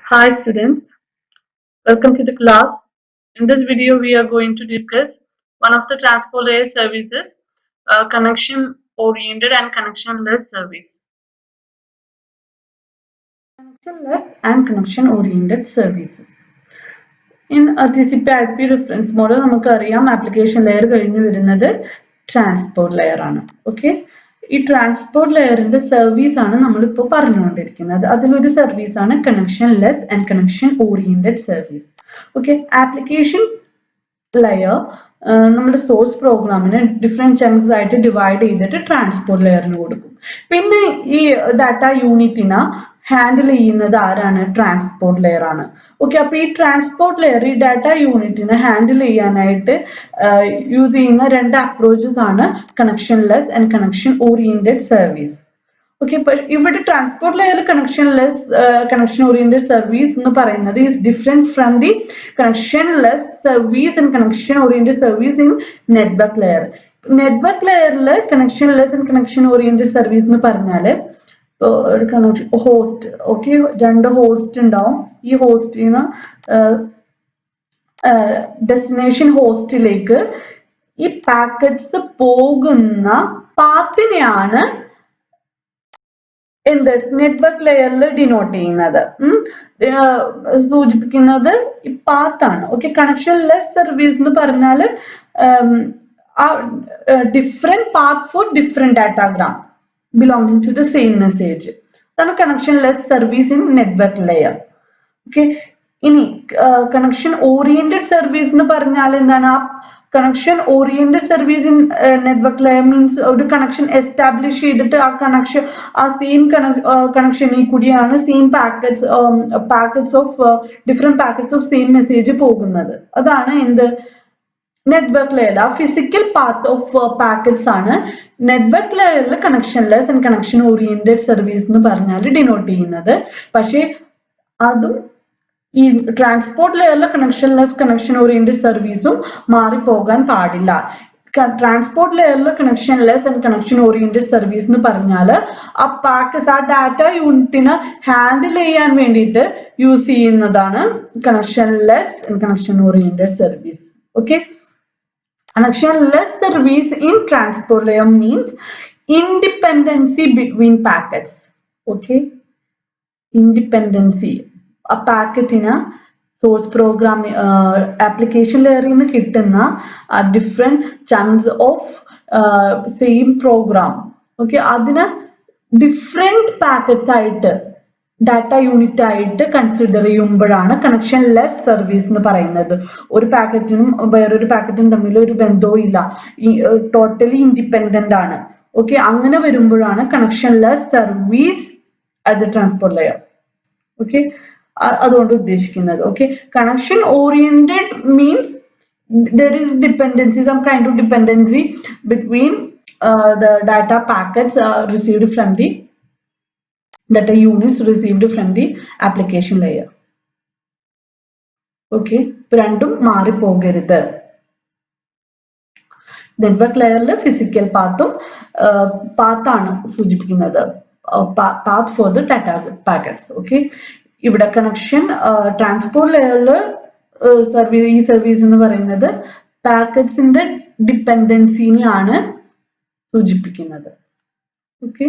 Hi students, welcome to the class. In this video we are going to discuss one of the transport layer services, connection oriented and connectionless service. Connectionless and connection oriented services. In TCP/IP reference model നമുക്കറിയാം application layer കഴിഞ്ഞു വരുന്നത് transport layer ആണ്. Okay, ഈ transport ലെയറിന്റെ service ആണ് നമ്മളിപ്പോൾ പറഞ്ഞുകൊണ്ടിരിക്കുന്നത്. അതിലൊരു service ആണ് connectionless and connection oriented service. Okay, application layer നമ്മുടെ സോഴ്സ് പ്രോഗ്രാമിനെ ഡിഫറെന്റ് ചങ്ക്സ് ആയിട്ട് ഡിവൈഡ് ചെയ്തിട്ട് ട്രാൻസ്പോർട്ട് ലെയറിന് കൊടുക്കും. പിന്നെ ഈ ഡാറ്റ യൂണിറ്റിനെ ഹാൻഡിൽ ചെയ്യുന്നത് ആരാണ്? ട്രാൻസ്പോർട്ട് ലെയർ ആണ്. ഓക്കെ, അപ്പൊ ഈ ട്രാൻസ്പോർട്ട് ലെയർ ഈ ഡാറ്റ യൂണിറ്റിനെ ഹാൻഡിൽ ചെയ്യാനായിട്ട് യൂസ് ചെയ്യുന്ന രണ്ട് അപ്രോച്ചസ് ആണ് connectionless and connection oriented service. Okay, ഇവിടെ transport layer connection oriented service എന്ന് പറയുന്നത് is different from the connectionless service and connection oriented service in network layer. Network ലെയറിൽ connectionless and connection oriented service എന്ന് പറഞ്ഞാൽ host, okay, രണ്ട് host ഉണ്ടാവും. ഈ ഹോസ്റ്റിന് destination ഹോസ്റ്റിലേക്ക് ഈ പാക്കറ്റ്സ് പോകുന്ന പാത്തിനെയാണ് എന്ത് നെറ്റ്വർക്ക് ലെയറിൽ ഡിനോട്ട് ചെയ്യുന്നത്, സൂചിപ്പിക്കുന്നത് ഈ പാത്താണ്. ഓക്കെ, കണക്ഷൻ ലെസ് സർവീസ് എന്ന് പറഞ്ഞാൽ different path for different datagram belonging to the same message. അതാണ് connectionless service in network layer. Okay, ഇനി കണക്ഷൻ ഓറിയന്റഡ് സർവീസ് എന്ന് പറഞ്ഞാൽ എന്താണ്? ആ connection oriented service in network layer means ഒരു connection establish ചെയ്തിട്ട് ആ സെയിം കണക്ഷനിൽ കൂടിയാണ് same packets of different packets of same message പോകുന്നത്. അതാണ് എന്ത്? Network layer. ആ ഫിസിക്കൽ പാത്ത് ഓഫ് പാക്കറ്റ്സ് ആണ് നെറ്റ്വർക്ക് ലെയറിൽ connectionless and connection oriented service എന്ന് പറഞ്ഞാൽ ഡിനോട്ട് ചെയ്യുന്നത്. പക്ഷേ അതും ഈ ട്രാൻസ്പോർട്ട് ലെയറിലെ കണക്ഷൻ ലെസ് കണക്ഷൻ ഓറിയന്റഡ് സർവീസും മാറിപ്പോകാൻ പാടില്ല. ട്രാൻസ്പോർട്ട് ലെയറിലെ connectionless and connection oriented service എന്ന് പറഞ്ഞാൽ ആ പാക്കറ്റ്സ്, ആ ഡാറ്റ യൂണിറ്റിനെ ഹാൻഡിൽ ചെയ്യാൻ വേണ്ടിയിട്ട് യൂസ് ചെയ്യുന്നതാണ് connection less and connection oriented service. Okay, connectionless service in transport layer means independency between packets. Okay, independency. A packet in a source program application layer in the kitna different chunks of same program. Okay, adina different packets ആയിട്ട് data unit ആയിട്ട് consider ചെയ്യുമ്പോഴാണ് connection less service എന്ന് പറയുന്നത്. ഒരു പാക്കറ്റിനും വേറൊരു പാക്കറ്റിനും തമ്മിൽ ഒരു ബന്ധവും ഇല്ല, ടോട്ടലി ഇൻഡിപെൻഡന്റ് ആണ്. ഓക്കെ, അങ്ങനെ വരുമ്പോഴാണ് connection less service at the transport layer. Okay, അതുകൊണ്ട് ഉദ്ദേശിക്കുന്നത്. Okay, connection oriented means there is dependency, some kind of dependency between the data packets received from the data units received from the application layer. Okay, രണ്ടും മാറിപ്പോകരുത്. Network ലെയറിൽ physical പാത്താണ് സൂചിപ്പിക്കുന്നത്, path for the data packets. Okay, ഇവിടെ connection transport ലെയറിൽ ഈ service എന്ന് പറയുന്നത് പാക്കറ്റ്സിന്റെ ഡിപ്പെൻഡൻസിനെയാണ് സൂചിപ്പിക്കുന്നത്. Okay,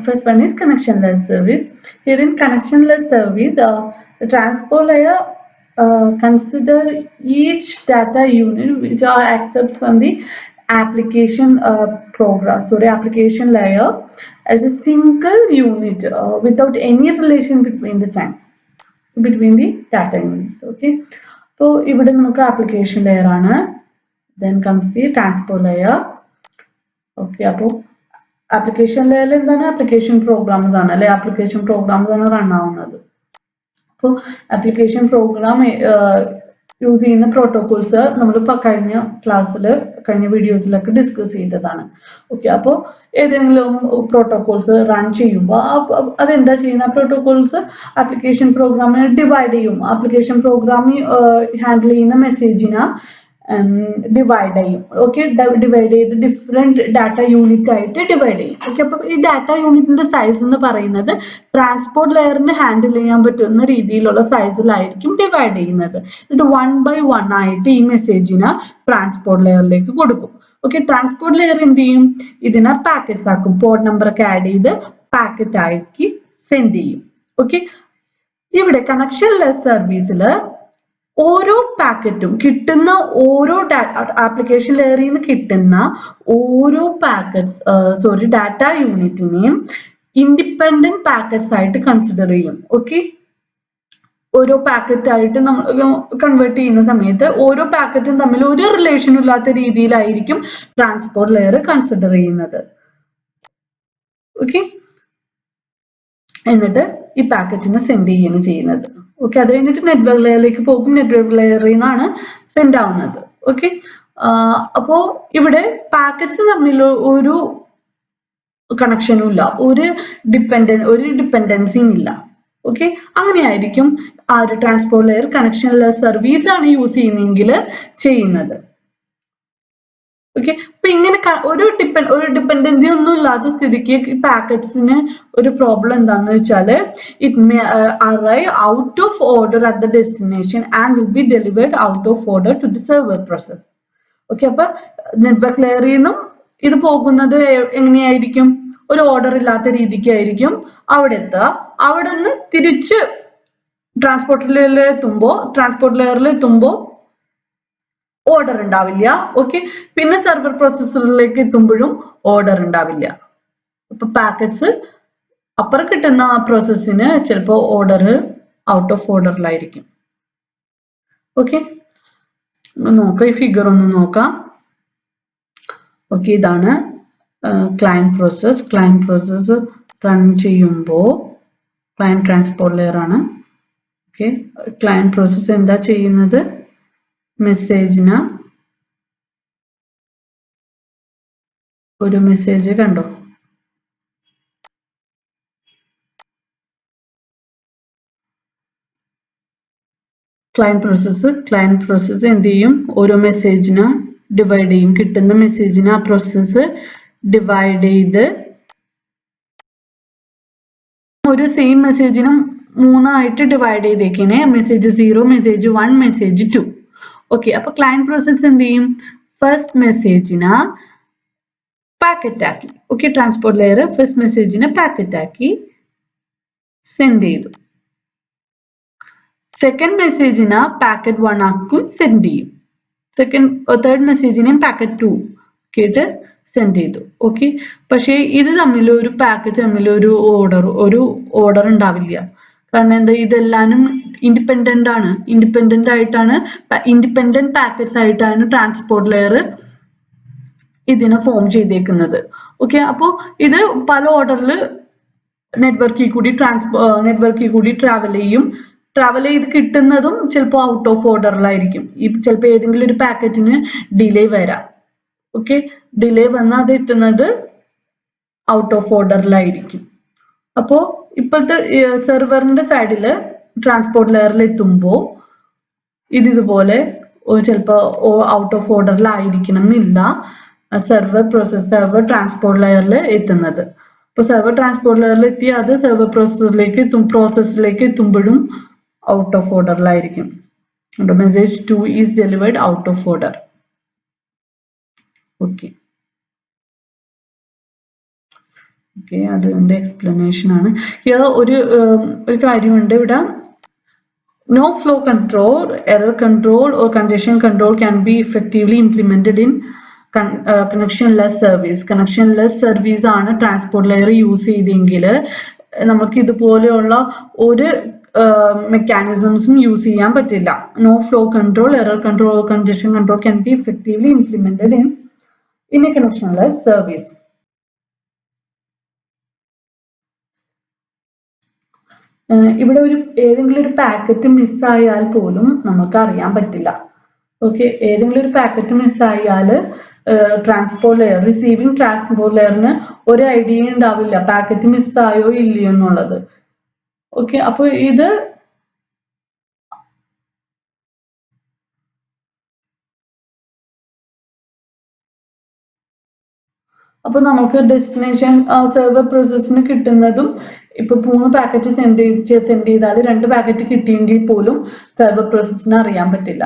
first one is connectionless service. Here in connectionless service, the transport layer consider each data unit which are accepts from the application application layer as a single unit without any relation between the chunks between the data units. Okay, so ഇവിടെ നമുക്ക് application layer ആണ്, then comes the transport layer. Okay, അപ്പോൾ application ലെയറിൽ എന്താണ്? Application programmes ആണ് അല്ലെ, application programmes ആണ് run ആവുന്നത്. അപ്പോൾ ആപ്ലിക്കേഷൻ പ്രോഗ്രാം യൂസ് ചെയ്യുന്ന പ്രോട്ടോകോൾസ് നമ്മൾ കഴിഞ്ഞ ക്ലാസ്സിൽ കഴിഞ്ഞ വീഡിയോസിലൊക്കെ ഡിസ്കസ് ചെയ്തതാണ്. ഓക്കെ, അപ്പോൾ ഏതെങ്കിലും പ്രോട്ടോകോൾസ് റൺ ചെയ്യുമ്പോൾ അതെന്താ ചെയ്യുന്ന? പ്രോട്ടോകോൾസ് ആപ്ലിക്കേഷൻ പ്രോഗ്രാമിനെ ഡിവൈഡ് ചെയ്യും. ആപ്ലിക്കേഷൻ പ്രോഗ്രാമിൽ ഹാൻഡിൽ ചെയ്യുന്ന മെസ്സേജിനെ ഡിവൈഡ് ചെയ്യും. ഓക്കെ, ഡിവൈഡ് ചെയ്ത് ഡിഫറെന്റ് ഡാറ്റ യൂണിറ്റ് ആയിട്ട് ഡിവൈഡ് ചെയ്യും. ഓക്കെ, അപ്പൊ ഈ ഡാറ്റ യൂണിറ്റിന്റെ സൈസ് എന്ന് പറയുന്നത് ട്രാൻസ്പോർട്ട് ലെയറിന് ഹാൻഡിൽ ചെയ്യാൻ പറ്റുന്ന രീതിയിലുള്ള സൈസിലായിരിക്കും ഡിവൈഡ് ചെയ്യുന്നത്. എന്നിട്ട് 1 by 1 ആയിട്ട് ഈ മെസ്സേജിനെ ട്രാൻസ്പോർട്ട് ലെയറിലേക്ക് കൊടുക്കും. ഓക്കെ, ട്രാൻസ്പോർട്ട് ലെയർ എന്ത് ചെയ്യും? ഇതിനെ പാക്കറ്റ്സ് ആക്കും. പോർട്ട് നമ്പർ ഒക്കെ ആഡ് ചെയ്ത് പാക്കറ്റ് ആക്കി സെൻഡ് ചെയ്യും. ഓക്കെ, ഇവിടെ കണക്ഷൻ ലെസ് സർവീസിൽ ഓരോ പാക്കറ്റും കിട്ടുന്ന ഓരോ ആപ്ലിക്കേഷൻ ലെയറിൽ നിന്ന് കിട്ടുന്ന ഓരോ പാക്കറ്റ്സ് ഡാറ്റ യൂണിറ്റിനെയും ഇൻഡിപെൻഡന്റ് പാക്കറ്റ്സ് ആയിട്ട് കൺസിഡർ ചെയ്യും. ഓക്കെ, ഓരോ പാക്കറ്റ് ആയിട്ട് നമ്മൾ കൺവേർട്ട് ചെയ്യുന്ന സമയത്ത് ഓരോ പാക്കറ്റും തമ്മിൽ ഒരു റിലേഷൻ ഇല്ലാത്ത രീതിയിലായിരിക്കും ട്രാൻസ്പോർട്ട് ലെയർ കൺസിഡർ ചെയ്യുന്നത്. ഓക്കെ, എന്നിട്ട് ഈ പാക്കറ്റിനെ സെൻഡ് ചെയ്യുകയാണ് ചെയ്യുന്നത്. ഓക്കെ, അത് കഴിഞ്ഞിട്ട് നെറ്റ്വർക്ക് ലെയറിലേക്ക് പോകും. നെറ്റ്വർക്ക് ലെയറിൽ നിന്നാണ് സെൻഡ് ആവുന്നത്. ഓക്കെ, അപ്പോ ഇവിടെ പാക്കറ്റ്സ് തമ്മിൽ ഒരു കണക്ഷനും ഇല്ല, ഒരു ഡിപ്പെൻഡൻസിയും ഇല്ല. ഓക്കെ, അങ്ങനെയായിരിക്കും ആ ഒരു transport layer connection less service ആണ് യൂസ് ചെയ്യുന്നതെങ്കിൽ ചെയ്യുന്നത്. ഓക്കെ, അപ്പൊ ഇങ്ങനെ ഒരു ഡിപ്പെൻഡൻസി ഒന്നും ഇല്ലാത്ത സ്ഥിതിക്ക് പാക്കറ്റ്സിന് ഒരു പ്രോബ്ലം എന്താണെന്ന് വെച്ചാല് it may arrive out of order at the destination and will be delivered out of order to the server process. Okay, അപ്പൊ നെറ്റ്വർക്ക് ലെയറിൽ നിന്നും ഇത് പോകുന്നത് എങ്ങനെയായിരിക്കും? ഒരു ഓർഡർ ഇല്ലാത്ത രീതിക്കായിരിക്കും അവിടെ എത്തുക. അവിടെ നിന്ന് തിരിച്ച് ട്രാൻസ്പോർട്ട് ലെയറിൽ എത്തുമ്പോൾ ഓർഡർ ഉണ്ടാവില്ല. ഓക്കെ, പിന്നെ സെർവർ പ്രോസസ്സറിലേക്ക് എത്തുമ്പോഴും ഓർഡർ ഉണ്ടാവില്ല. അപ്പൊ പാക്കറ്റ്സ് അപ്പുറം കിട്ടുന്ന ആ പ്രോസസ്സിന് ചിലപ്പോൾ ഓർഡർ ഔട്ട് ഓഫ് ഓർഡറിലായിരിക്കും. ഓക്കെ, നോക്കാം, ഈ ഫിഗർ ഒന്ന് നോക്കാം. ഓക്കെ, ഇതാണ് ക്ലയന്റ് പ്രോസസ് റൺ ചെയ്യുമ്പോൾ ക്ലയന്റ് ട്രാൻസ്പോർട്ട് ലെയർ ആണ്. ഓക്കെ, ക്ലയന്റ് പ്രോസസ് എന്താ ചെയ്യുന്നത്? മെസ്സേജിന് ഒരു മെസ്സേജ് കണ്ടോ? ക്ലയന്റ് പ്രോസസ് എന്ത് ചെയ്യും? ഓരോ മെസ്സേജിന് ഡിവൈഡ് ചെയ്യും. കിട്ടുന്ന മെസ്സേജിന് ആ പ്രോസസ്സ് ഡിവൈഡ് ചെയ്ത് ഒരു സെയിം മെസ്സേജിനും 3 ആയിട്ട് ഡിവൈഡ് ചെയ്തേക്കിനെ. Message 0, message 1, message 2. ഓക്കെ, അപ്പൊ ക്ലയന്റ് പ്രോസസ് എന്ത് ചെയ്യും? ഫസ്റ്റ് മെസ്സേജിനെ പാക്കറ്റ് ആക്കി. ഓക്കെ, ട്രാൻസ്പോർട്ട് ലെയർ ഫസ്റ്റ് മെസ്സേജിനെ പാക്കറ്റ് ആക്കി സെൻഡ് ചെയ്തു. സെക്കൻഡ് മെസ്സേജിനെ പാക്കറ്റ് 1 ആക്കും സെൻഡ് ചെയ്യും. തേർഡ് മെസ്സേജിനെയും പാക്കറ്റ് 2 കേട്ട് സെൻഡ് ചെയ്തു. ഓക്കെ, പക്ഷേ ഇത് തമ്മിൽ ഒരു പാക്കറ്റ് തമ്മിൽ ഒരു ഓർഡർ ഉണ്ടാവില്ല. കാരണം എന്താ? ഇതെല്ലാനും ഇൻഡിപെൻഡന്റ് പാക്കറ്റ്സ് ആയിട്ടാണ് ട്രാൻസ്പോർട്ട് ലെയർ ഇതിനെ ഫോം ചെയ്തേക്കുന്നത്. ഓക്കെ, അപ്പോൾ ഇത് പല ഓർഡറിൽ നെറ്റ്വർക്കിൽ കൂടി ട്രാവൽ ചെയ്ത് കിട്ടുന്നതും ചിലപ്പോൾ ഔട്ട് ഓഫ് ഓർഡറിലായിരിക്കും. ചിലപ്പോൾ ഏതെങ്കിലും ഒരു പാക്കറ്റിന് ഡിലേ വരാം. ഓക്കെ, ഡിലേ വന്നാൽ അത് എത്തുന്നത് ഔട്ട് ഓഫ് ഓർഡറിലായിരിക്കും. അപ്പോൾ ഇപ്പോഴത്തെ സെർവറിന്റെ സൈഡിൽ ട്രാൻസ്പോർട്ട് ലെയറിൽ എത്തുമ്പോൾ ഇതുപോലെ ചിലപ്പോൾ ഔട്ട് ഓഫ് ഓർഡറിലായിരിക്കണം എന്നില്ല സെർവർ ട്രാൻസ്പോർട്ട് ലെയറിൽ എത്തുന്നത്. അപ്പോൾ സെർവർ ട്രാൻസ്പോർട്ട് ലെയറിൽ എത്തി അത് സെർവർ പ്രോസസ്സിലേക്ക് എത്തുമ്പോഴും ഔട്ട് ഓഫ് ഓർഡറിലായിരിക്കും. Message 2 is delivered out of order. Okay, അതിന്റെ എക്സ്പ്ലനേഷൻ ആണ്. ഒരു കാര്യമുണ്ട് ഇവിടെ. No flow control, error control or congestion control can be effectively implemented in connectionless service. Connectionless service ആണ് ട്രാൻസ്പോർട്ട് ലെയർ യൂസ് ചെയ്തെങ്കിൽ നമുക്ക് ഇതുപോലെയുള്ള ഒരു മെക്കാനിസംസും യൂസ് ചെയ്യാൻ പറ്റില്ല. No flow control, error control or congestion control can be effectively implemented in a connectionless service. ഇവിടെ ഏതെങ്കിലും ഒരു പാക്കറ്റ് മിസ്സായാൽ പോലും നമുക്ക് അറിയാൻ പറ്റില്ല. ഓക്കെ, ഏതെങ്കിലും ഒരു പാക്കറ്റ് മിസ്സായാൽ റിസീവിംഗ് ട്രാൻസ്പോർട്ട് ലെയറിന് ഒരു ഐഡിയ ഉണ്ടാവില്ല പാക്കറ്റ് മിസ്സായോ ഇല്ലയോ എന്നുള്ളത്. ഓക്കെ, അപ്പോൾ ഇത് അപ്പോൾ നമുക്ക് ഡെസ്റ്റിനേഷൻ സെർവർ പ്രോസസ്സിന് കിട്ടുന്നതും ഇപ്പൊ 3 പാക്കറ്റ് സെൻഡ് ചെയ്താൽ 2 പാക്കറ്റ് കിട്ടിയെങ്കിൽ പോലും സെർവർ പ്രോസസ്സിന് അറിയാൻ പറ്റില്ല.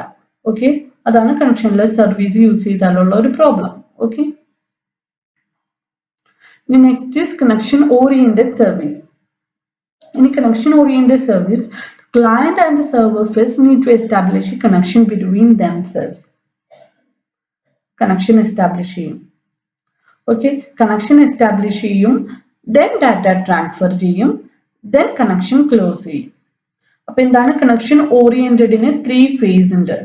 ഓക്കെ, അതാണ് കണക്ഷൻലെസ് സർവീസ് യൂസ് ചെയ്താലുള്ള ഒരു problem. Okay, next is connection oriented service. In a connection-oriented service, the client and the server first need to establish a connection between themselves. Connection establish ചെയ്യും. Okay, connection establish ചെയ്യും, then data transfer ചെയ്യും, then connection close ചെയ്യും. അപ്പോൾ എന്താണ് connection orientedന് 3 phase ഉണ്ട്.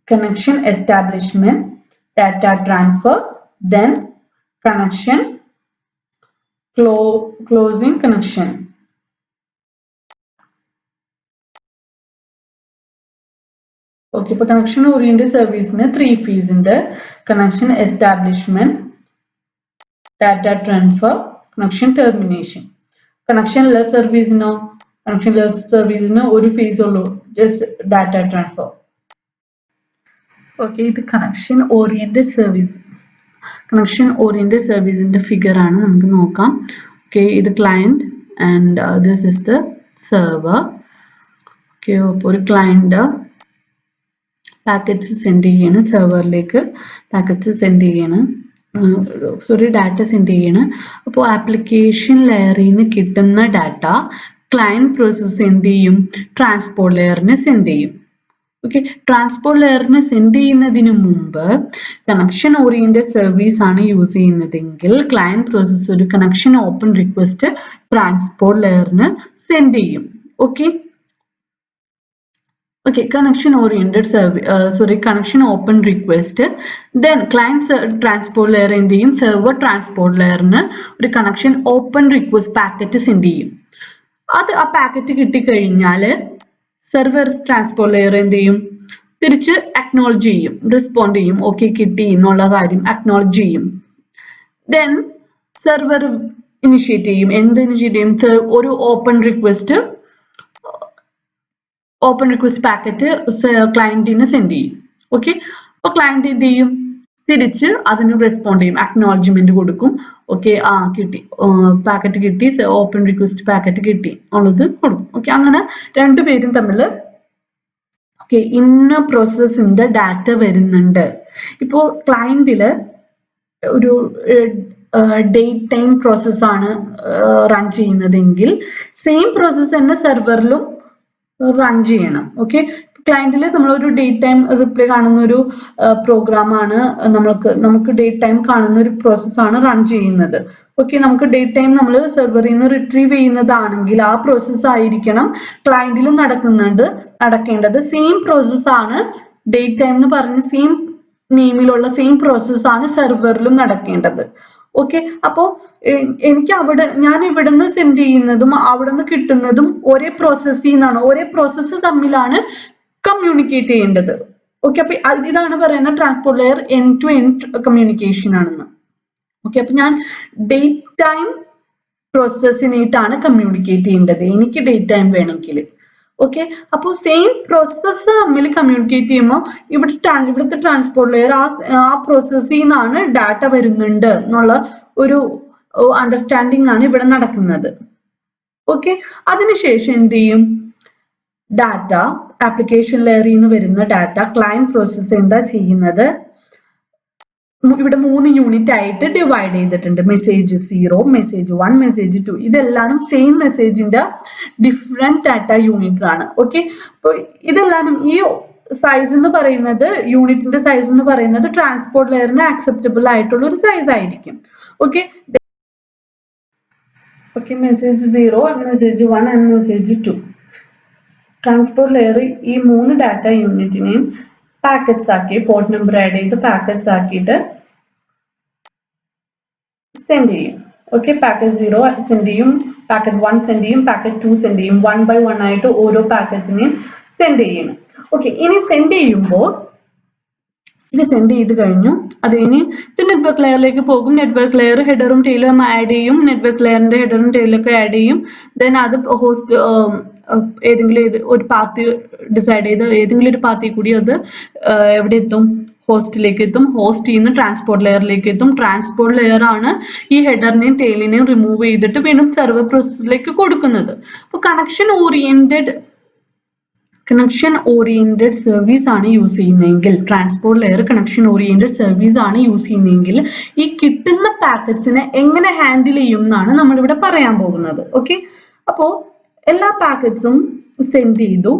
Connection establishment, data transfer, then connection closing connection. Okay, for connection oriented service ne 3 phases in the connection establishment, data transfer, connection termination. Connectionless service no, connectionless service no one phase ullu, just data transfer. Okay, the connection oriented service. Connection oriented service in the figure aanu namukku nokkam. Okay, the client and this is the server. Okay, ഒരു client packets send ചെയ്യണം, സെർവറിലേക്ക് packets send ചെയ്യണം, data send ചെയ്യണം. അപ്പോൾ application ലെയറിൽ നിന്ന് കിട്ടുന്ന data client process എന്ത് ചെയ്യും, ട്രാൻസ്പോർട്ട് ലെയറിന് സെൻഡ് ചെയ്യും. ഓക്കെ, ട്രാൻസ്പോർട്ട് ലെയറിന് സെൻഡ് ചെയ്യുന്നതിന് മുമ്പ് കണക്ഷൻ ഓറിയന്റഡ് സർവീസ് ആണ് യൂസ് ചെയ്യുന്നതെങ്കിൽ ക്ലയന്റ് പ്രോസസ്സ് ഒരു കണക്ഷൻ ഓപ്പൺ റിക്വസ്റ്റ് ട്രാൻസ്പോർട്ട് ലെയറിന് സെൻഡ് ചെയ്യും. Okay, okay, connection oriented service, connection open request, then client transport layer എന്ത് ചെയ്യും, server transport layer ന് ഒരു connection open request packet send ചെയ്യും. അത് ആ പാക്കറ്റ് കിട്ടിക്കഴിഞ്ഞാൽ സെർവർ ട്രാൻസ്പോർട്ട് ലെയർ എന്ത് ചെയ്യും, തിരിച്ച് അക്നോളജ് ചെയ്യും, റെസ്പോണ്ട് ചെയ്യും, ഓക്കെ കിട്ടി എന്നുള്ള കാര്യം അക്നോളജ് ചെയ്യും. ദെൻ സെർവർ ഇനിഷ്യേറ്റ് ചെയ്യും, എന്ത് ഇനിഷ്യേറ്റ് ചെയ്യും, ഒരു ഓപ്പൺ റിക്വസ്റ്റ് പാക്കറ്റ് ക്ലയന്റിന് സെൻഡ് ചെയ്യും. ഓക്കെ, അപ്പോൾ ക്ലയന്റ് എന്ത് ചെയ്യും, തിരിച്ച് അതിന് റെസ്പോണ്ട് ചെയ്യും, അക്നോളജ്മെന്റ് കൊടുക്കും. ഓക്കെ, കിട്ടി, പാക്കറ്റ് കിട്ടി, ഓപ്പൺ റിക്വസ്റ്റ് പാക്കറ്റ് കിട്ടി ഉള്ളത് കൊടുക്കും. ഓക്കെ, അങ്ങനെ രണ്ടുപേരും തമ്മിൽ ഓക്കെ ഇന്ന പ്രോസസ്സിന്റെ ഡാറ്റ വരുന്നുണ്ട്. ഇപ്പോൾ ക്ലയന്റില് ഒരു ഡേറ്റ് ടൈം പ്രോസസ്സാണ് റൺ ചെയ്യുന്നതെങ്കിൽ സെയിം പ്രോസസ്സ് തന്നെ സെർവറിലും റൺ ചെയ്യണം. ഓക്കെ, ക്ലയന്റിൽ നമ്മളൊരു ഡേറ്റ് ടൈം റിപ്ലൈ കാണുന്ന ഒരു പ്രോഗ്രാമാണ്, നമുക്ക് ഡേറ്റ് ടൈം കാണുന്ന ഒരു പ്രോസസ്സാണ് റൺ ചെയ്യുന്നത്. ഓക്കെ, നമുക്ക് ഡേറ്റ് ടൈം നമ്മൾ സെർവറിൽ നിന്ന് റിട്രീവ് ചെയ്യുന്നതാണെങ്കിൽ ആ പ്രോസസ്സ് ആയിരിക്കണം ക്ലയന്റിലും നടക്കേണ്ടത്. സെയിം പ്രോസസ്സാണ് ഡേറ്റ് ടൈം എന്ന് പറഞ്ഞ സെയിം നെയിമിലുള്ള സെയിം പ്രോസസ്സാണ് സെർവറിലും നടക്കേണ്ടത്. ഓക്കെ, അപ്പോൾ ഞാൻ ഇവിടെ നിന്ന് സെൻഡ് ചെയ്യുന്നതും അവിടെ നിന്ന് കിട്ടുന്നതും ഒരേ പ്രോസസ്സിൽ നിന്നാണ്, ഒരേ പ്രോസസ്സ് തമ്മിലാണ് കമ്മ്യൂണിക്കേറ്റ് ചെയ്യേണ്ടത്. ഓക്കെ, അപ്പൊ ഇതാണ് പറയുന്നത് transport layer end to end communication ആണെന്ന്. ഓക്കെ, അപ്പൊ ഞാൻ ഡേറ്റ് ടൈം പ്രോസസ്സിനായിട്ടാണ് കമ്മ്യൂണിക്കേറ്റ് ചെയ്യേണ്ടത്, എനിക്ക് ഡേറ്റ് ടൈം വേണമെങ്കിൽ. ഓക്കെ, അപ്പോൾ സെയിം പ്രോസസ്സ് തമ്മിൽ കമ്മ്യൂണിക്കേറ്റ് ചെയ്യുമ്പോൾ ഇവിടുത്തെ ട്രാൻസ്പോർട്ട് ലെയർ ആ പ്രോസസ്സിൽ നിന്നാണ് ഡാറ്റ വരുന്നുണ്ട് എന്നുള്ള ഒരു അണ്ടർസ്റ്റാൻഡിങ് ആണ് ഇവിടെ നടക്കുന്നത്. ഓക്കെ, അതിനുശേഷം എന്ത് ചെയ്യും, ഡാറ്റ ആപ്ലിക്കേഷൻ ലെയറിൽ നിന്ന് വരുന്ന ഡാറ്റ ക്ലയന്റ് പ്രോസസ്സ് എന്താ ചെയ്യുന്നത്, ഇവിടെ 3 യൂണിറ്റ് ആയിട്ട് ഡിവൈഡ് ചെയ്തിട്ടുണ്ട്. Message 0, message 1, message 2. ഇതെല്ലാരും സെയിം മെസ്സേജിന്റെ ഡിഫറെന്റ് ഡാറ്റ യൂണിറ്റ്സ് ആണ്. ഓക്കെ, അപ്പോൾ ഇതെല്ലാരും ഈ സൈസ് എന്ന് പറയുന്നത്, യൂണിറ്റിന്റെ സൈസ് എന്ന് പറയുന്നത് ട്രാൻസ്പോർട്ട് ലെയറിന് ആക്സെപ്റ്റബിൾ ആയിട്ടുള്ള ഒരു സൈസ് ആയിരിക്കും. Okay, message 0, message 1 and message 2. Transport layer ഈ 3 ഡാറ്റ യൂണിറ്റിനെയും പാക്കറ്റ്സ് ആക്കി, പോർട്ട് നമ്പർ ആഡ് ചെയ്ത് പാക്കറ്റ്സ് ആക്കിയിട്ട് സെൻഡ് ചെയ്യും. ഓക്കെ, പാക്കറ്റ് 0 സെൻഡ് ചെയ്യും, പാക്കറ്റ് 1 സെൻഡ് ചെയ്യും, പാക്കറ്റ് 2 സെൻഡ് ചെയ്യും. 1 by 1 ആയിട്ട് ഓരോ പാക്കറ്റ്സിനെയും സെൻഡ് ചെയ്യണം. ഓക്കെ, ഇനി സെൻഡ് ചെയ്യുമ്പോൾ ഇത് സെൻഡ് ചെയ്ത് കഴിഞ്ഞു, അത് കഴിഞ്ഞ് ഇത് നെറ്റ്വർക്ക് ലെയറിലേക്ക് പോകും. നെറ്റ്വർക്ക് ലെയർ ഹെഡറും ടെയിലും ആഡ് ചെയ്യും, നെറ്റ്വർക്ക് ലെയറിന്റെ ഹെഡറും ടെയിലൊക്കെ ആഡ് ചെയ്യും. ദെൻ അത് ഹോസ്റ്റ് ഏതെങ്കിലും ഒരു പാത്ത് ഡിസൈഡ് ചെയ്ത് ഏതെങ്കിലും ഒരു പാത്തിൽ കൂടി അത് എവിടെ എത്തും, ഹോസ്റ്റിലേക്ക് എത്തും, ഹോസ്റ്റിൽ നിന്ന് ട്രാൻസ്പോർട്ട് ലെയറിലേക്ക് എത്തും, ട്രാൻസ്പോർട്ട് ലെയർ ആണ് ഈ ഹെഡറിനെയും ടെയിലിനെയും റിമൂവ് ചെയ്തിട്ട് വീണ്ടും സെർവർ പ്രോസസ്സിലേക്ക് കൊടുക്കുന്നത്. അപ്പോൾ കണക്ഷൻ ഓറിയന്റഡ് സർവീസ് ആണ് യൂസ് ചെയ്യുന്നതെങ്കിൽ, transport layer connection oriented service ആണ് യൂസ് ചെയ്യുന്നതെങ്കിൽ ഈ കിട്ടുന്ന പാക്കറ്റ്സിനെ എങ്ങനെ ഹാൻഡിൽ ചെയ്യും എന്നാണ് നമ്മളിവിടെ പറയാൻ പോകുന്നത്. ഓക്കെ, അപ്പോൾ എല്ലാ പാക്കറ്റ്സും സെൻഡ് ചെയ്തു.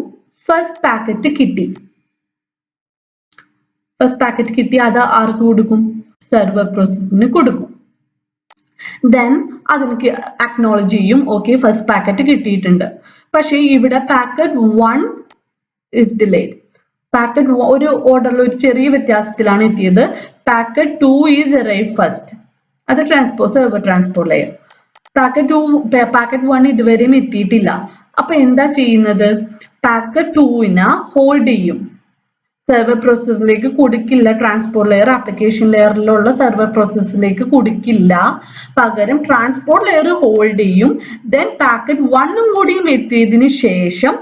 ഫസ്റ്റ് പാക്കറ്റ് കിട്ടി, അത് ആർക്ക് കൊടുക്കും? സെർവർ പ്രോസസ്സിന് കൊടുക്കും. ദെൻ അതിന് അക്നോളജ് ചെയ്യും, ഓക്കെ ഫസ്റ്റ് പാക്കറ്റ് കിട്ടിയിട്ടുണ്ട്. പക്ഷേ ഇവിടെ പാക്കറ്റ് 1 is delayed. പാക്കറ്റ് ഒരു ഓർഡറിൽ ഒരു ചെറിയ വ്യത്യാസത്തിലാണ് എത്തിയത്. Packet 2 is arrived first. അത് സെർവർ ട്രാൻസ്പോർട്ട് ലെയർ. പാക്കറ്റ് 1 ഇതുവരെയും എത്തിയിട്ടില്ല. അപ്പൊ എന്താ ചെയ്യുന്നത്? പാക്കറ്റ് 2നെ ഹോൾഡ് ചെയ്യും, സെർവർ പ്രോസസ്സിലേക്ക് കൊടുക്കില്ല. ട്രാൻസ്പോർട്ട് ലെയർ ആപ്ലിക്കേഷൻ ലെയറിലുള്ള സെർവർ പ്രോസസ്സിലേക്ക് കൊടുക്കില്ല, പകരം ട്രാൻസ്പോർട്ട് ലെയർ ഹോൾഡ് ചെയ്യും. ദെൻ പാക്കറ്റ് 1ഉം കൂടിയും എത്തിയതിന് ശേഷം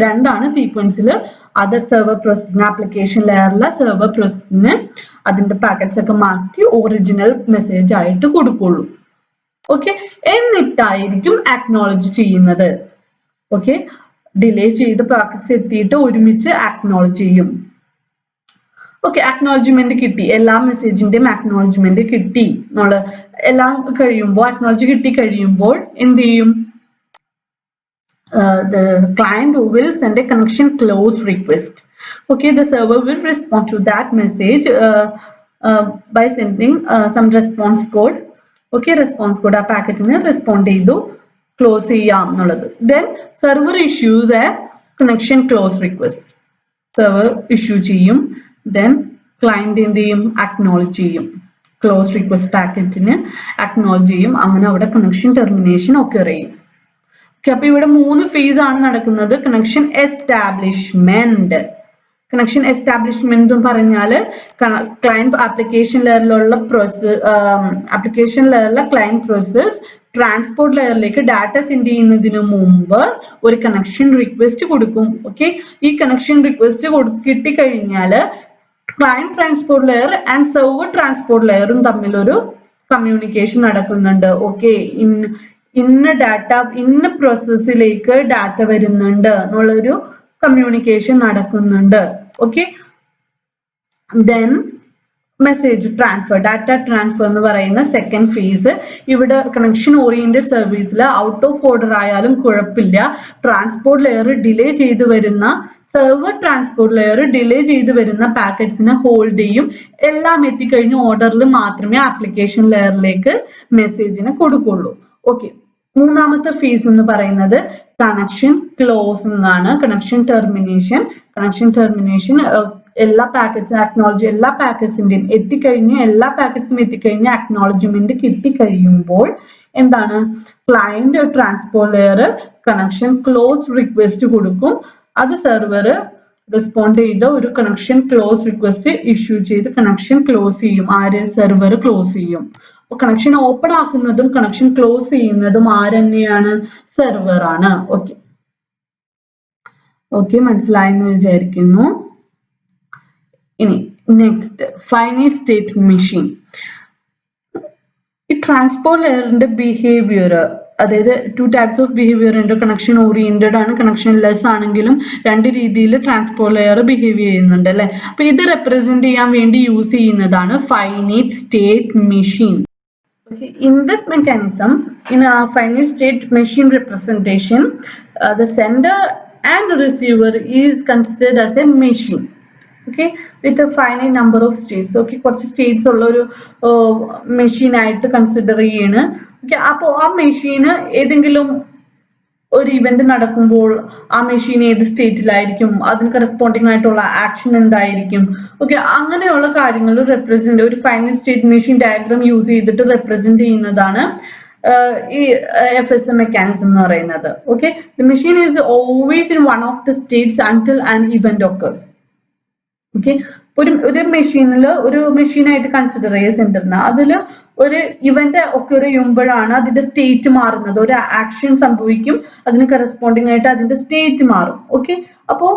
രണ്ടാണ് സീക്വൻസിൽ അതർ സെർവർ പ്രോസസ്സിന്, ആപ്ലിക്കേഷൻ ലെയറിലെ സെർവർ പ്രോസസ്സിന് അതിന്റെ പാക്കറ്റ്സ് ഒക്കെ മാറ്റി ഒറിജിനൽ മെസ്സേജ് ആയിട്ട് കൊടുക്കുള്ളൂ. ഓക്കെ, എന്നിട്ടായിരിക്കും അക്നോളജ് ചെയ്യുന്നത്. ഓക്കെ, ഡിലേ ചെയ്ത് പാക്കറ്റ്സ് എത്തിയിട്ട് ഒരുമിച്ച് അക്നോളജ് ചെയ്യും. ഓക്കെ, അക്നോളജ്മെന്റ് കിട്ടി, എല്ലാ മെസ്സേജിന്റെയും അക്നോളജ്മെന്റ് കിട്ടി എന്നുള്ള എല്ലാം കഴിയുമ്പോൾ, അക്നോളജ് കിട്ടി കഴിയുമ്പോൾ എന്ത് ചെയ്യും? The client will send a connection close request. Okay, the server will respond to that message by sending some response code. Okay, response code ആ പാക്കറ്റിന് റെസ്പോണ്ട് ചെയ്തു ക്ലോസ് ചെയ്യാം എന്നുള്ളത്. Then server issues A connection close request, server issue ചെയ്യും. Then client എന്ത് ചെയ്യും? Acknowledge ചെയ്യും, close request പാക്കറ്റിന് acknowledge ചെയ്യും. അങ്ങനെ അവിടെ കണക്ഷൻ ടെർമിനേഷൻ ഒക്കർ ചെയ്യും. അപ്പൊ ഇവിടെ 3 ഫേസ് ആണ് നടക്കുന്നത്. കണക്ഷൻ എസ്റ്റാബ്ലിഷ്മെന്റ് എന്ന് പറഞ്ഞാൽ ക്ലയന്റ് ആപ്ലിക്കേഷൻ ലെയറിലുള്ള ക്ലയന്റ് പ്രോസസ് ട്രാൻസ്പോർട്ട് ലെയറിലേക്ക് ഡാറ്റ സെൻഡ് ചെയ്യുന്നതിന് മുമ്പ് ഒരു കണക്ഷൻ റിക്വസ്റ്റ് കൊടുക്കും. ഓക്കെ, ഈ കണക്ഷൻ റിക്വസ്റ്റ് കിട്ടിക്കഴിഞ്ഞാൽ client transport layer and server transport ലെയറും തമ്മിലൊരു കമ്മ്യൂണിക്കേഷൻ നടക്കുന്നുണ്ട്. ഓക്കെ, ഇന്ന പ്രോസസ്സിലേക്ക് ഡാറ്റ വരുന്നുണ്ട് എന്നുള്ളൊരു കമ്മ്യൂണിക്കേഷൻ നടക്കുന്നുണ്ട്. Okay, then message transfer, data transfer എന്ന് പറയുന്ന സെക്കൻഡ് ഫേസ്. ഇവിടെ കണക്ഷൻ ഓറിയന്റഡ് സർവീസിൽ ഔട്ട് ഓഫ് ഓർഡർ ആയാലും കുഴപ്പമില്ല, ട്രാൻസ്പോർട്ട് ലെയർ ഡിലേ ചെയ്തു വരുന്ന സെർവർ ട്രാൻസ്പോർട്ട് ലെയർ ഡിലേ ചെയ്തു വരുന്ന പാക്കറ്റ്സിനെ ഹോൾഡ് ചെയ്യും. എല്ലാം എത്തിക്കഴിഞ്ഞ് ഓർഡറിൽ മാത്രമേ ആപ്ലിക്കേഷൻ ലെയറിലേക്ക് മെസ്സേജിനെ കൊടുക്കുള്ളൂ. ഓക്കെ, മൂന്നാമത്തെ ഫേസ് എന്ന് പറയുന്നത് കണക്ഷൻ ക്ലോസ് എന്നാണ്. കണക്ഷൻ ടെർമിനേഷൻ എല്ലാ പാക്കറ്റ്സും അക്നോളജ്, എല്ലാ പാക്കറ്റ്സിന്റെയും എല്ലാ പാക്കറ്റ്സും എത്തിക്കഴിഞ്ഞ് അക്നോളജ്മെന്റ് കിട്ടിക്കഴിയുമ്പോൾ എന്താണ്? Client transport layer connection close request കൊടുക്കും. അത് സെർവർ റെസ്പോണ്ട് ചെയ്ത് ഒരു കണക്ഷൻ ക്ലോസ് റിക്വസ്റ്റ് ഇഷ്യൂ ചെയ്ത് കണക്ഷൻ ക്ലോസ് ചെയ്യും. സെർവർ ക്ലോസ് ചെയ്യും. അപ്പൊ കണക്ഷൻ ഓപ്പൺ ആക്കുന്നതും കണക്ഷൻ ക്ലോസ് ചെയ്യുന്നതും ആരെന്നെയാണ്? സെർവർ ആണ്. ഓക്കെ, മനസ്സിലായെന്ന് വിചാരിക്കുന്നു. ഇനി നെക്സ്റ്റ് ഫൈനൈറ്റ് സ്റ്റേറ്റ് മെഷീൻ. ഈ ട്രാൻസ്പോർട്ട് ലെയറിന്റെ ബിഹേവിയർ, അതായത് 2 types ഓഫ് ബിഹേവിയർ ഉണ്ട്. കണക്ഷൻ ഓറിയന്റഡ് ആണ്, കണക്ഷൻ ലെസ് ആണെങ്കിലും 2 രീതിയിൽ ട്രാൻസ്പോർട്ട് ലെയർ ബിഹേവ് ചെയ്യുന്നുണ്ട് അല്ലെ. അപ്പൊ ഇത് റെപ്രസെന്റ് ചെയ്യാൻ വേണ്ടി യൂസ് ചെയ്യുന്നതാണ് finite state machine. Okay, in this mechanism, in a finite state machine representation, the sender and receiver is considered as a machine. Okay, with a finite number of states. Okay, കുറച്ച് States ഉള്ള ഒരു machine ആയിട്ട് consider ചെയ്യാണ്. Okay, അപ്പോൾ ആ മെഷീന് ഏതെങ്കിലും ഒരു event നടക്കുമ്പോൾ ആ മെഷീൻ ഏത് സ്റ്റേറ്റിലായിരിക്കും, അതിന് കറസ്പോണ്ടിങ് ആയിട്ടുള്ള ആക്ഷൻ എന്തായിരിക്കും, ഓക്കെ, അങ്ങനെയുള്ള കാര്യങ്ങൾ ഒരു final state machine diagram use ചെയ്തിട്ട് റെപ്രസെന്റ് ചെയ്യുന്നതാണ് ഈ FSM മെക്കാനിസം എന്ന് പറയുന്നത്. Okay, the machine is always in one of the States until an event occurs. Okay, ഒരു മെഷീനായിട്ട് കൺസിഡർ ചെയ്യുക സെന്ററിന്, അതിൽ ഒരു ഇവന്റ് ഒക്കർ ചെയ്യുമ്പോഴാണ് അതിന്റെ സ്റ്റേറ്റ് മാറുന്നത്. ഒരു ആക്ഷൻ സംഭവിക്കും, അതിന് കറസ്പോണ്ടിങ് ആയിട്ട് അതിന്റെ സ്റ്റേറ്റ് മാറും. ഓക്കെ, അപ്പോ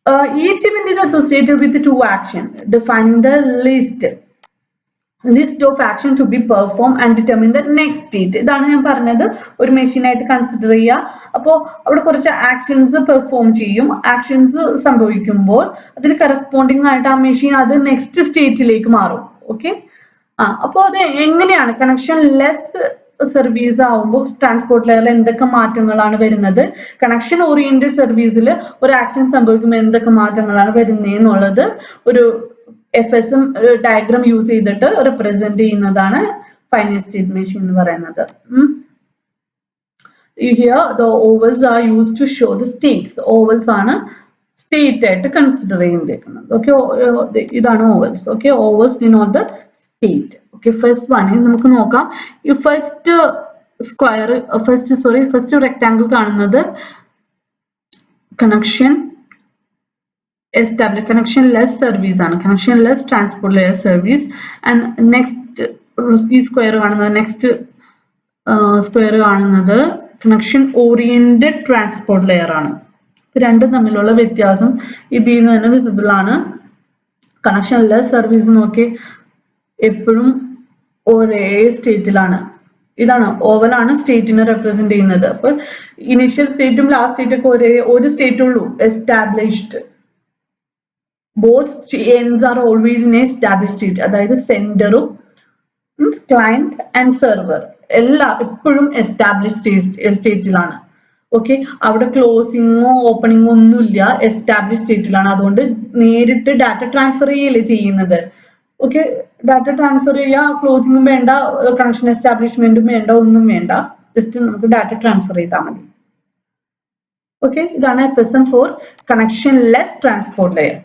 Each event is associated with two actions, defining the list of action to be performed and determine the next state. ഇതാണ് ഞാൻ പറഞ്ഞത്, ഒരു മെഷീൻ ആയിട്ട് കൺസിഡർ ചെയ്യുക. അപ്പോൾ അവിടെ കുറച്ച് ആക്ഷൻസ് പെർഫോം ചെയ്യും. ആക്ഷൻസ് സംഭവിക്കുമ്പോൾ അതിന് കറസ്പോണ്ടിങ് ആയിട്ട് ആ മെഷീൻ അത് നെക്സ്റ്റ് സ്റ്റേറ്റിലേക്ക് മാറും. ഓക്കെ, അപ്പോൾ അത് എങ്ങനെയാണ് കണക്ഷൻ ലെസ് സർവീസ് ആവുമ്പോൾ ട്രാൻസ്പോർട്ട് ലെയറിൽ എന്തൊക്കെ മാറ്റങ്ങളാണ് വരുന്നത്, കണക്ഷൻ ഓറിയന്റഡ് സർവീസിൽ ഒരു ആക്ഷൻ സംഭവിക്കുമ്പോൾ എന്തൊക്കെ മാറ്റങ്ങളാണ് വരുന്നത് എന്നുള്ളത് ഒരു FSM ഡയഗ്രാം യൂസ് ചെയ്തിട്ട് റിപ്രസെന്റ് ചെയ്യുന്നതാണ് ഫൈനൈറ്റ് സ്റ്റേറ്റ് മെഷീൻ എന്ന് പറയുന്നത്. Here the ovals are used to show the states. Ovals ആണ് സ്റ്റേറ്റ് ആയിട്ട് കൺസിഡർ ചെയ്യുന്നത്. ഓക്കെ, ഇതാണ് ovals. Okay, ovals denote the state. Okay, first one നമുക്ക് നോക്കാം. ഈ ഫസ്റ്റ് റെക്ടാങ്കിൾ കാണുന്നത് connectionless service ആണ്, connectionless transport layer service. And next ഈ സ്ക്വയർ കാണുന്നത്, നെക്സ്റ്റ് സ്ക്വയർ കാണുന്നത് കണക്ഷൻ ഓറിയന്റഡ് ട്രാൻസ്പോർട്ട് ലെയർ ആണ്. രണ്ടും തമ്മിലുള്ള വ്യത്യാസം ഇതിൽ നിന്ന് തന്നെ വിസിബിൾ ആണ്. കണക്ഷൻലെസ് സർവീസ് നോക്കി എപ്പോഴും ഒരേ സ്റ്റേറ്റിലാണ്. ഇതാണ് ഓവലാണ് സ്റ്റേറ്റിനെ റെപ്രസെന്റ് ചെയ്യുന്നത്. അപ്പോൾ ഇനീഷ്യൽ സ്റ്റേറ്റും ലാസ്റ്റ് സ്റ്റേറ്റും ഒക്കെ ഒരു സ്റ്റേറ്റ് ഉള്ളൂ, established. Both ends are always in established state. അതായത് സെൻഡറും മീൻസ് ക്ലയന്റ് ആൻഡ് സെർവർ എപ്പോഴും എസ്റ്റാബ്ലിഷ്ഡ് സ്റ്റേറ്റിലാണ്. ഓക്കെ, അവിടെ ക്ലോസിങ്ങോ ഓപ്പണിങ്ങോ ഒന്നുമില്ല, എസ്റ്റാബ്ലിഷ് സ്റ്റേറ്റിലാണ്. അതുകൊണ്ട് നേരിട്ട് ഡാറ്റ ട്രാൻസ്ഫർ ചെയ്യല്ലേ ചെയ്യുന്നത്. ഓക്കെ, ഡാറ്റ ട്രാൻസ്ഫർ ചെയ്യുക, ക്ലോസിങ്ങും വേണ്ട, കണക്ഷൻ എസ്റ്റാബ്ലിഷ്മെന്റും വേണ്ട, ഒന്നും വേണ്ട, ജസ്റ്റ് നമുക്ക് ഡാറ്റ ട്രാൻസ്ഫർ ചെയ്താൽ മതി. ഓക്കെ, ഇതാണ് FSM for connectionless transport layer.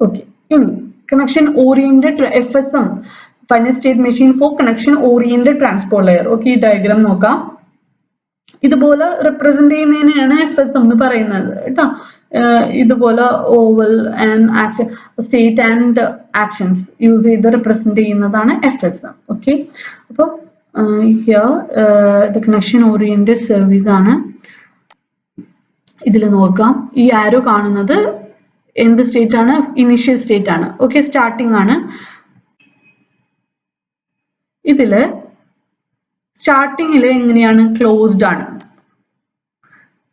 Okay, ഇനി connection oriented FSM finite state machine for connection oriented transport layer. Okay, ഈ ഡയഗ്രാം നോക്കാം. ഇതുപോലെ റിപ്രസെന്റ് ചെയ്യുന്നതിനെയാണ് FSM എന്ന് പറയുന്നത് കേട്ടോ. ഇതുപോലെ oval and action, state and actions use ചെയ്ത് റിപ്രസെന്റ് ചെയ്യുന്നതാണ് FSM. ഓക്കെ, അപ്പോൾ here the connection oriented service ആണ്. ഇതിൽ നോക്കാം, ഈ ആരോ കാണുന്നത് എന്ത് സ്റ്റേറ്റ് ആണ്? ഇനീഷ്യൽ സ്റ്റേറ്റ് ആണ്. ഓക്കെ, സ്റ്റാർട്ടിംഗ് ആണ്. ഇതില് സ്റ്റാർട്ടിങ്ങില് എങ്ങനെയാണ്? ക്ലോസ്ഡ് ആണ്,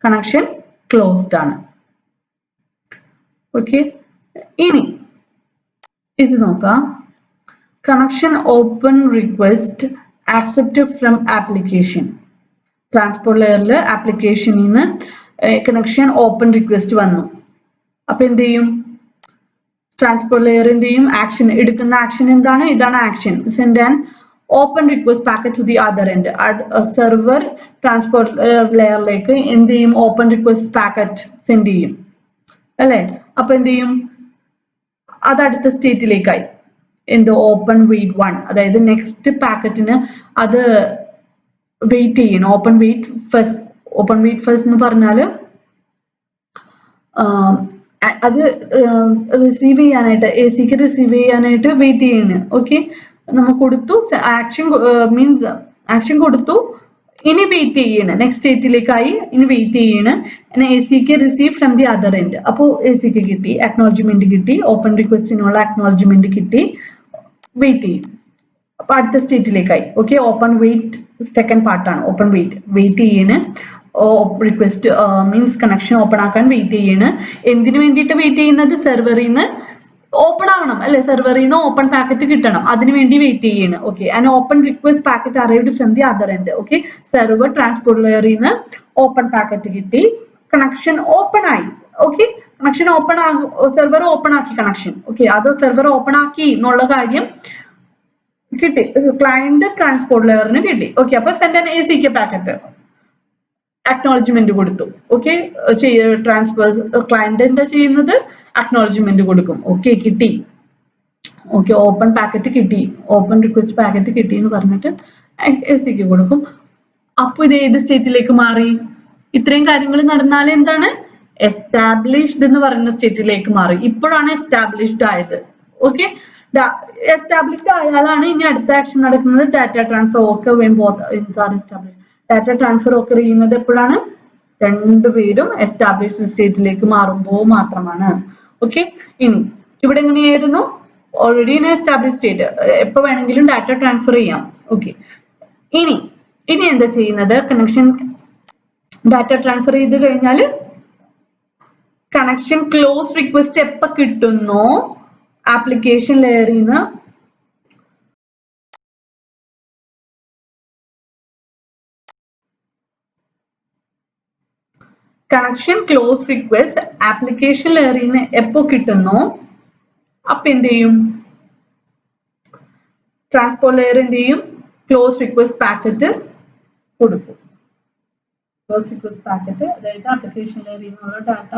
കണക്ഷൻ ക്ലോസ്ഡ് ആണ്. ഓക്കെ, ഇനി ഇത് നോക്കാം. Connection open request accepted from application. Transport ലെയറിൽ ആപ്ലിക്കേഷനിൽ നിന്ന് കണക്ഷൻ ഓപ്പൺ റിക്വസ്റ്റ് വന്നു. അപ്പൊ എന്ത് ചെയ്യും? ട്രാൻസ്പോർട്ട് ലെയർ എന്ത് ചെയ്യും? ആക്ഷൻ എടുക്കുന്ന ആക്ഷൻ എന്താണ്? ഇതാണ് action. Send an open request packet to the other end. Server transport ലെയറിലേക്ക് എന്ത് ചെയ്യും? ഓപ്പൺ റിക്വസ്റ്റ് പാക്കറ്റ് സെൻഡ് ചെയ്യും അല്ലെ? അപ്പൊ എന്ത് ചെയ്യും? അത് അടുത്ത സ്റ്റേറ്റിലേക്കായി. എന്ത്? ഓപ്പൺ വെയിറ്റ് 1, അതായത് നെക്സ്റ്റ് പാക്കറ്റിന് അത് വെയിറ്റ് ചെയ്യണം. ഓപ്പൺ വെയിറ്റ് ഫസ്റ്റ് എന്ന് പറഞ്ഞാല് അത് റിസീവ് ചെയ്യാനായിട്ട്, AC റിസീവ് ചെയ്യാനായിട്ട് വെയിറ്റ് ചെയ്യണം. ഓക്കെ, നമ്മൾ കൊടുത്തു, ആക്ഷൻ മീൻസ് ആക്ഷൻ കൊടുത്തു, ഇനി വെയിറ്റ് ചെയ്യണം. നെക്സ്റ്റ് സ്റ്റേറ്റിലേക്കായി ഇനി വെയിറ്റ് ചെയ്യണം. AC receive from the other end. അപ്പോൾ AC കിട്ടി, അക്നോളജ്മെന്റ് കിട്ടി, ഓപ്പൺ റിക്വസ്റ്റിനുള്ള അക്നോളജ്മെന്റ് കിട്ടി, വെയിറ്റ് ചെയ്യും. അപ്പൊ അടുത്ത സ്റ്റേറ്റിലേക്കായി. ഓക്കെ, ഓപ്പൺ വെയിറ്റ് സെക്കൻഡ് പാർട്ടാണ്. ഓപ്പൺ വെയിറ്റ് ചെയ്യണം. റിക്വസ്റ്റ് മീൻസ് കണക്ഷൻ ഓപ്പൺ ആക്കാൻ വെയിറ്റ് ചെയ്യണം. എന്തിനു വേണ്ടിയിട്ട് വെയിറ്റ് ചെയ്യുന്നത്? സെർവറിൽ നിന്ന് ഓപ്പൺ ആവണം അല്ലെ? സെർവറിൽ നിന്ന് ഓപ്പൺ പാക്കറ്റ് കിട്ടണം, അതിനുവേണ്ടി വെയിറ്റ് ചെയ്യണം. Okay, and open request packet arrived from the other end. Okay, server transport ലെയറിൽ നിന്ന് ഓപ്പൺ പാക്കറ്റ് കിട്ടി, കണക്ഷൻ ഓപ്പൺ ആയി. ഓക്കെ, കണക്ഷൻ ഓപ്പൺ ആകും, സെർവർ ഓപ്പൺ ആക്കി കണക്ഷൻ. ഓക്കെ, അത് സെർവർ ഓപ്പൺ ആക്കി എന്നുള്ള കാര്യം കിട്ടി, ക്ലയന്റ് ട്രാൻസ്പോർട്ട് ലെയറിന് കിട്ടി. ഓക്കെ, അപ്പൊ send an AC packet, acknowledgement കൊടുത്തു. ഓക്കെ, ട്രാൻസ്ഫർ ക്ലയന്റ് എന്താ ചെയ്യുന്നത്? അക്നോളജ്മെന്റ് കൊടുക്കും. ഓക്കെ, കിട്ടി. ഓക്കെ, ഓപ്പൺ പാക്കറ്റ് കിട്ടി, ഓപ്പൺ റിക്വസ്റ്റ് പാക്കറ്റ് കിട്ടി എന്ന് പറഞ്ഞിട്ട് AC കൊടുക്കും. അപ്പൊ ഇത് ഏത് സ്റ്റേറ്റിലേക്ക് മാറി? ഇത്രയും കാര്യങ്ങൾ നടന്നാൽ എന്താണ്? എസ്റ്റാബ്ലിഷ്ഡ് എന്ന് പറയുന്ന സ്റ്റേറ്റിലേക്ക് മാറി. ഇപ്പോഴാണ് എസ്റ്റാബ്ലിഷ്ഡ് ആയത്. ഓക്കെ, എസ്റ്റാബ്ലിഷ്ഡ് ആയാലാണ് ഇനി അടുത്ത ആക്ഷൻ നടക്കുന്നത്. Data transfer. Okay, data transfer ഒക്കെ ചെയ്യുന്നത് എപ്പോഴാണ്? രണ്ടുപേരും എസ്റ്റാബ്ലിഷ്ഡ് സ്റ്റേറ്റിലേക്ക് മാറുമ്പോൾ മാത്രമാണ്. ഓക്കെ, ഇനി ഇവിടെ എങ്ങനെയായിരുന്നു? ഓൾറെഡി ഇൻ എസ്റ്റാബ്ലിഷ് സ്റ്റേറ്റ്, എപ്പോൾ വേണമെങ്കിലും ഡാറ്റ ട്രാൻസ്ഫർ ചെയ്യാം. ഓക്കെ, ഇനി എന്താ ചെയ്യുന്നത്? കണക്ഷൻ ഡാറ്റ ട്രാൻസ്ഫർ ചെയ്ത് കഴിഞ്ഞാൽ കണക്ഷൻ ക്ലോസ് റിക്വസ്റ്റ് എപ്പോൾ കിട്ടുന്നോ ആപ്ലിക്കേഷൻ ലെയറിൽ നിന്ന് കണക്ഷൻ ക്ലോസ് റിക്വസ്റ്റ് ആപ്ലിക്കേഷൻ ലെയറിൽ നിന്ന് എപ്പോ കിട്ടുന്നോ അപ്പൊ എന്ത് ചെയ്യും? ട്രാൻസ്പോർട്ട് ലെയർ എന്ത് ചെയ്യും? ക്ലോസ് റിക്വസ്റ്റ് പാക്കറ്റ് കൊടുക്കും. ക്ലോസ് റിക്വസ്റ്റ് പാക്കറ്റ്, അതായത് ആപ്ലിക്കേഷൻ ലെയറിൽ നിന്നുള്ള ഡാറ്റ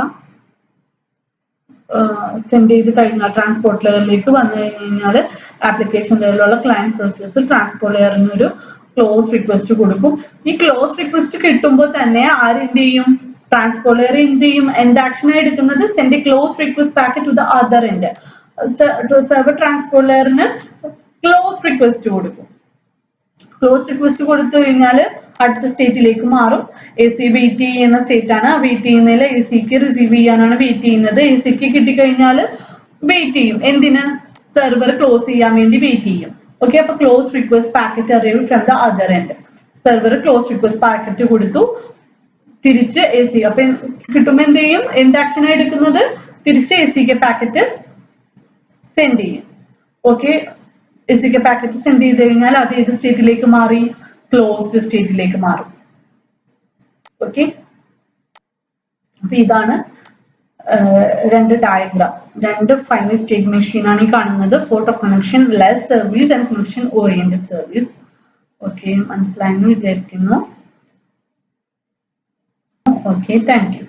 സെൻഡ് ചെയ്ത് കഴിഞ്ഞാൽ ട്രാൻസ്പോർട്ട് ലെയറിലേക്ക് വന്നു കഴിഞ്ഞാൽ ആപ്ലിക്കേഷൻ ലെയറിലുള്ള ക്ലയന്റ് പ്രോസസ്സ് ട്രാൻസ്പോർട്ട് ലെയറിന് ഒരു ക്ലോസ് റിക്വസ്റ്റ് കൊടുക്കും. ഈ ക്ലോസ് റിക്വസ്റ്റ് കിട്ടുമ്പോൾ തന്നെ ആരെന്ത് ചെയ്യും? ട്രാൻസ്പോർട്ട് ലെയർ എന്ത് ചെയ്യും? എന്ത് ആക്ഷനാണ് എടുക്കുന്നത്? Send a close request packet to the other end. Server transport ലെയറിന് ക്ലോസ് റിക്വസ്റ്റ് കൊടുക്കും. ക്ലോസ് റിക്വസ്റ്റ് കൊടുത്തു കഴിഞ്ഞാൽ അടുത്ത സ്റ്റേറ്റിലേക്ക് മാറും. എ സി വെയിറ്റ് ചെയ്യുന്ന സ്റ്റേറ്റ് ആണ്. വെയിറ്റ് ചെയ്യുന്നതിൽ എ സിക്ക് റിസീവ് ചെയ്യാനാണ് വെയിറ്റ് ചെയ്യുന്നത്. എ സിക്ക് കിട്ടിക്കഴിഞ്ഞാൽ വെയിറ്റ് ചെയ്യും. എന്തിന്? സെർവർ ക്ലോസ് ചെയ്യാൻ വേണ്ടി വെയിറ്റ് ചെയ്യും. ഓക്കെ, അപ്പൊ ക്ലോസ് റിക്വസ്റ്റ് പാക്കറ്റ് അറിവ് from the other end. Server close request packet കൊടുത്തു, തിരിച്ച് എ സി അപ്പൊ കിട്ടുമ്പോൾ എന്ത് ചെയ്യും? എന്ത് ആക്ഷനാണ് എടുക്കുന്നത്? തിരിച്ച് എ സിക്ക് പാക്കറ്റ് സെൻഡ് ചെയ്യും. ഓക്കെ, എ സിക്ക് പാക്കറ്റ് സെൻഡ് ചെയ്ത് കഴിഞ്ഞാൽ അത് ഏത് സ്റ്റേറ്റിലേക്ക് മാറി? ക്ലോസ്ഡ് സ്റ്റേറ്റിലേക്ക് മാറും. ഓക്കെ, അപ്പൊ ഇതാണ് രണ്ട് ഡയഗ്രാം, രണ്ട് ഫൈനൽ സ്റ്റേറ്റ് മെഷീൻ ആണ് ഈ കാണുന്നത്. Photo connection less service and connection oriented service. Okay, മനസ്സിലായെന്ന് വിചാരിക്കുന്നു. Okay, thank you.